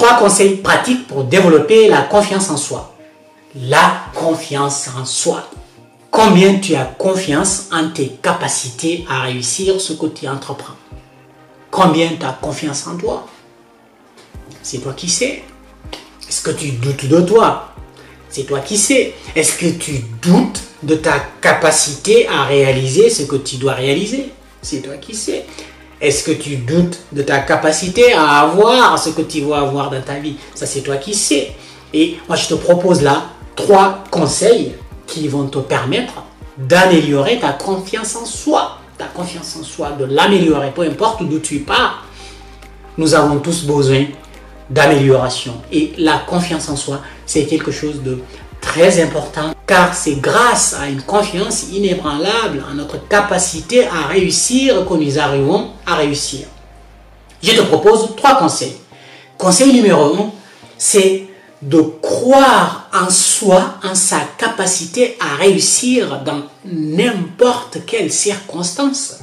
3 conseils pratiques pour développer la confiance en soi. La confiance en soi. Combien tu as confiance en tes capacités à réussir ce que tu entreprends? Combien tu as confiance en toi? C'est toi qui sais. Est-ce que tu doutes de toi? C'est toi qui sais. Est-ce que tu doutes de ta capacité à réaliser ce que tu dois réaliser? C'est toi qui sais. Est-ce que tu doutes de ta capacité à avoir ce que tu vas avoir dans ta vie? Ça, c'est toi qui sais. Et moi, je te propose là 3 conseils qui vont te permettre d'améliorer ta confiance en soi. Ta confiance en soi, de l'améliorer, peu importe d'où tu pars. Nous avons tous besoin d'amélioration. Et la confiance en soi, c'est quelque chose de très important, car c'est grâce à une confiance inébranlable en notre capacité à réussir que nous arrivons à réussir. Je te propose 3 conseils. Conseil numéro 1, c'est de croire en soi, en sa capacité à réussir dans n'importe quelle circonstance,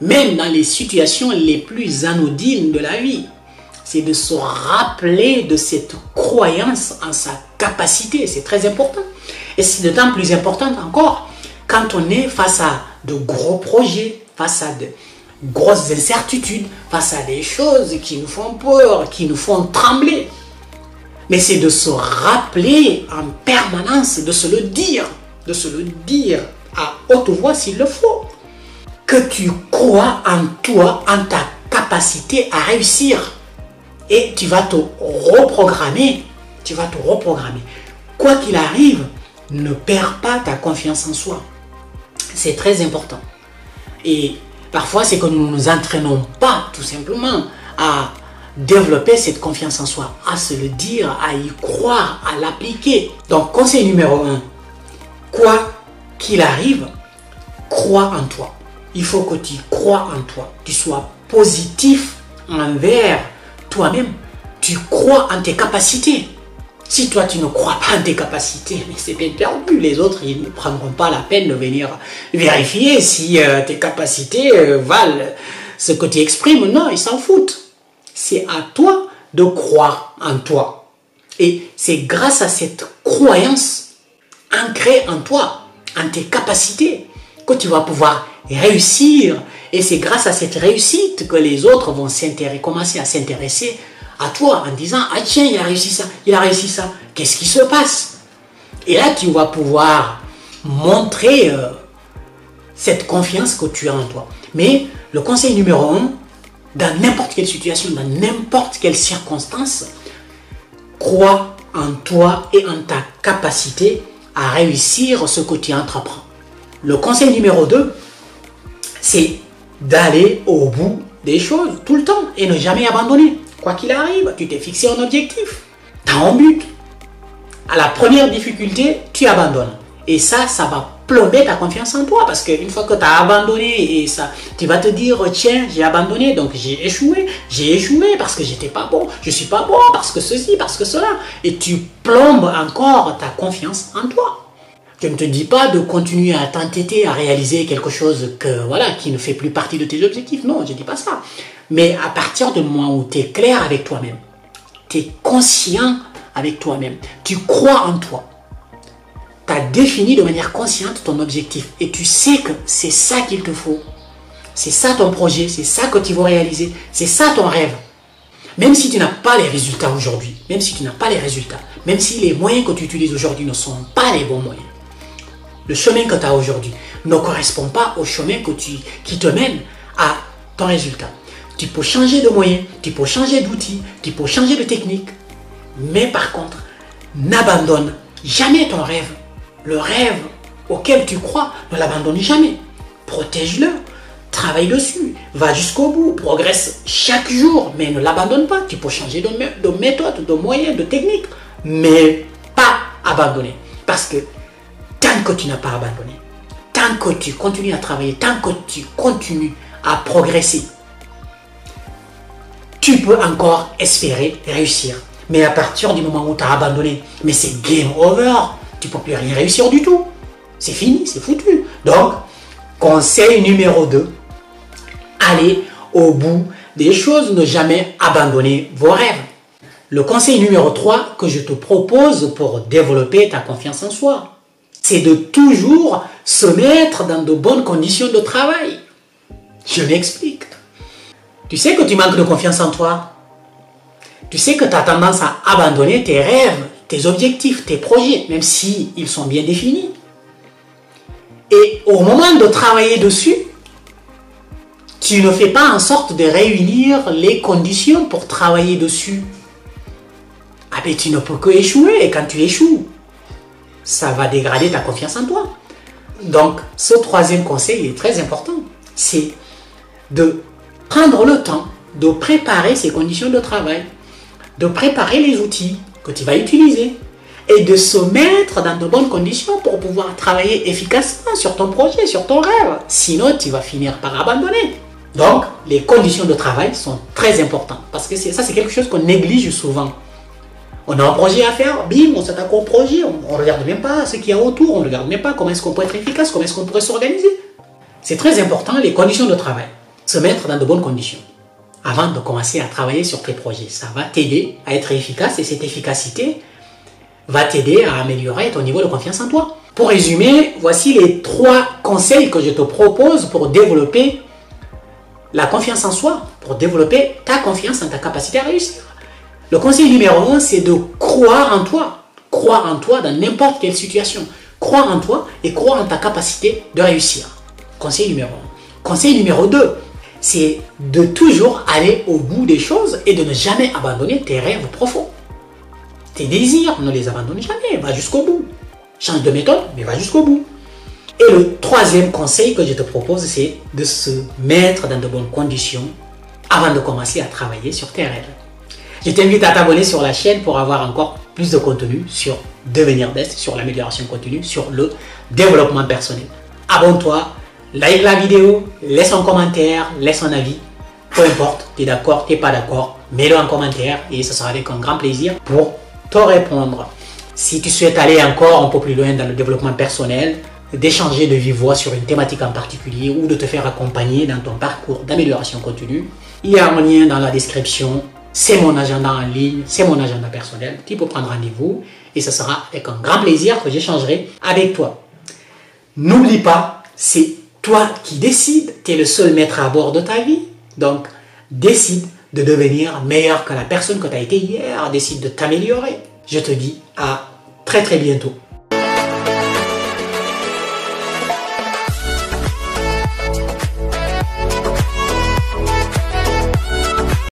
même dans les situations les plus anodines de la vie. C'est de se rappeler de cette croyance en sa capacité. C'est très important. Et c'est d'autant plus important encore quand on est face à de gros projets, face à de grosses incertitudes, face à des choses qui nous font peur, qui nous font trembler. Mais c'est de se rappeler en permanence, de se le dire à haute voix s'il le faut, que tu crois en toi, en ta capacité à réussir. Et tu vas te reprogrammer. Quoi qu'il arrive, ne perds pas ta confiance en soi. C'est très important. Et parfois, c'est que nous ne nous entraînons pas tout simplement à développer cette confiance en soi, à se le dire, à y croire, à l'appliquer. Donc, conseil numéro 1, quoi qu'il arrive, crois en toi. Il faut que tu crois en toi. Tu sois positif envers toi-même. Tu crois en tes capacités. Si toi tu ne crois pas en tes capacités, mais c'est bien perdu. Les autres, ils ne prendront pas la peine de venir vérifier si tes capacités valent ce que tu exprimes. Non, ils s'en foutent. C'est à toi de croire en toi. Et c'est grâce à cette croyance ancrée en toi, en tes capacités, que tu vas pouvoir réussir. Et c'est grâce à cette réussite que les autres vont commencer à s'intéresser à toi en disant « Ah tiens, il a réussi ça, qu'est-ce qui se passe ?» Et là, tu vas pouvoir montrer cette confiance que tu as en toi. Mais le conseil numéro 1, dans n'importe quelle situation, dans n'importe quelle circonstance, crois en toi et en ta capacité à réussir ce que tu entreprends. Le conseil numéro 2, c'est d'aller au bout des choses tout le temps et ne jamais abandonner. Quoi qu'il arrive, tu t'es fixé un objectif, tu as un but. À la première difficulté, tu abandonnes. Et ça va plomber ta confiance en toi, parce qu'une fois que tu as abandonné, et ça, tu vas te dire, tiens, j'ai abandonné, donc j'ai échoué parce que j'étais pas bon, je suis pas bon, parce que ceci, parce que cela. Et tu plombes encore ta confiance en toi. Je ne te dis pas de continuer à t'entêter à réaliser quelque chose qui ne fait plus partie de tes objectifs. Non, je ne dis pas ça. Mais à partir du moment où tu es clair avec toi-même, tu es conscient avec toi-même, tu crois en toi, tu as défini de manière consciente ton objectif et tu sais que c'est ça qu'il te faut. C'est ça ton projet, c'est ça que tu veux réaliser, c'est ça ton rêve. Même si tu n'as pas les résultats aujourd'hui, même si les moyens que tu utilises aujourd'hui ne sont pas les bons moyens, le chemin que tu as aujourd'hui ne correspond pas au chemin qui te mène à ton résultat. Tu peux changer de moyens, tu peux changer d'outils, tu peux changer de technique. Mais par contre, n'abandonne jamais ton rêve. Le rêve auquel tu crois, ne l'abandonne jamais. Protège-le, travaille dessus, va jusqu'au bout, progresse chaque jour, mais ne l'abandonne pas. Tu peux changer de méthode, de moyens, de technique, mais pas abandonner. Parce que tant que tu n'as pas abandonné, tant que tu continues à travailler, tant que tu continues à progresser, tu peux encore espérer réussir. Mais à partir du moment où tu as abandonné, mais c'est game over, tu ne peux plus rien réussir du tout. C'est fini, c'est foutu. Donc, conseil numéro 2, allez au bout des choses, ne jamais abandonner vos rêves. Le conseil numéro 3 que je te propose pour développer ta confiance en soi, c'est de toujours se mettre dans de bonnes conditions de travail. Je m'explique. Tu sais que tu manques de confiance en toi. Tu sais que tu as tendance à abandonner tes rêves, tes objectifs, tes projets, même si ils sont bien définis. Et au moment de travailler dessus, tu ne fais pas en sorte de réunir les conditions pour travailler dessus. Ah ben tu ne peux que échouer, et quand tu échoues, ça va dégrader ta confiance en toi. Donc ce troisième conseil est très important, c'est de prendre le temps de préparer ces conditions de travail, de préparer les outils que tu vas utiliser et de se mettre dans de bonnes conditions pour pouvoir travailler efficacement sur ton projet, sur ton rêve. Sinon, tu vas finir par abandonner. Donc, les conditions de travail sont très importantes parce que ça, c'est quelque chose qu'on néglige souvent. On a un projet à faire, bim, on s'attaque au projet, on ne regarde même pas ce qu'il y a autour, on ne regarde même pas comment est-ce qu'on peut être efficace, comment est-ce qu'on pourrait s'organiser. C'est très important, les conditions de travail. Se mettre dans de bonnes conditions avant de commencer à travailler sur tes projets. Ça va t'aider à être efficace et cette efficacité va t'aider à améliorer ton niveau de confiance en toi. Pour résumer, voici les 3 conseils que je te propose pour développer la confiance en soi, pour développer ta confiance en ta capacité à réussir. Le conseil numéro 1, c'est de croire en toi. Croire en toi dans n'importe quelle situation. Croire en toi et croire en ta capacité de réussir. Conseil numéro 1. Conseil numéro 2, c'est de toujours aller au bout des choses et de ne jamais abandonner tes rêves profonds. Tes désirs, ne les abandonne jamais, va jusqu'au bout. Change de méthode, mais va jusqu'au bout. Et le 3e conseil que je te propose, c'est de se mettre dans de bonnes conditions avant de commencer à travailler sur tes rêves. Je t'invite à t'abonner sur la chaîne pour avoir encore plus de contenu sur devenir best, sur l'amélioration continue, sur le développement personnel. Abonne-toi, like la vidéo, laisse un commentaire, laisse un avis. Peu importe, tu es d'accord, tu n'es pas d'accord, mets-le en commentaire et ce sera avec un grand plaisir pour te répondre. Si tu souhaites aller encore un peu plus loin dans le développement personnel, d'échanger de vive voix sur une thématique en particulier ou de te faire accompagner dans ton parcours d'amélioration continue, il y a un lien dans la description. C'est mon agenda en ligne, c'est mon agenda personnel. Tu peux prendre rendez-vous et ce sera avec un grand plaisir que j'échangerai avec toi. N'oublie pas, c'est toi qui décides, tu es le seul maître à bord de ta vie. Donc, décide de devenir meilleur que la personne que tu as été hier, décide de t'améliorer. Je te dis à très très bientôt.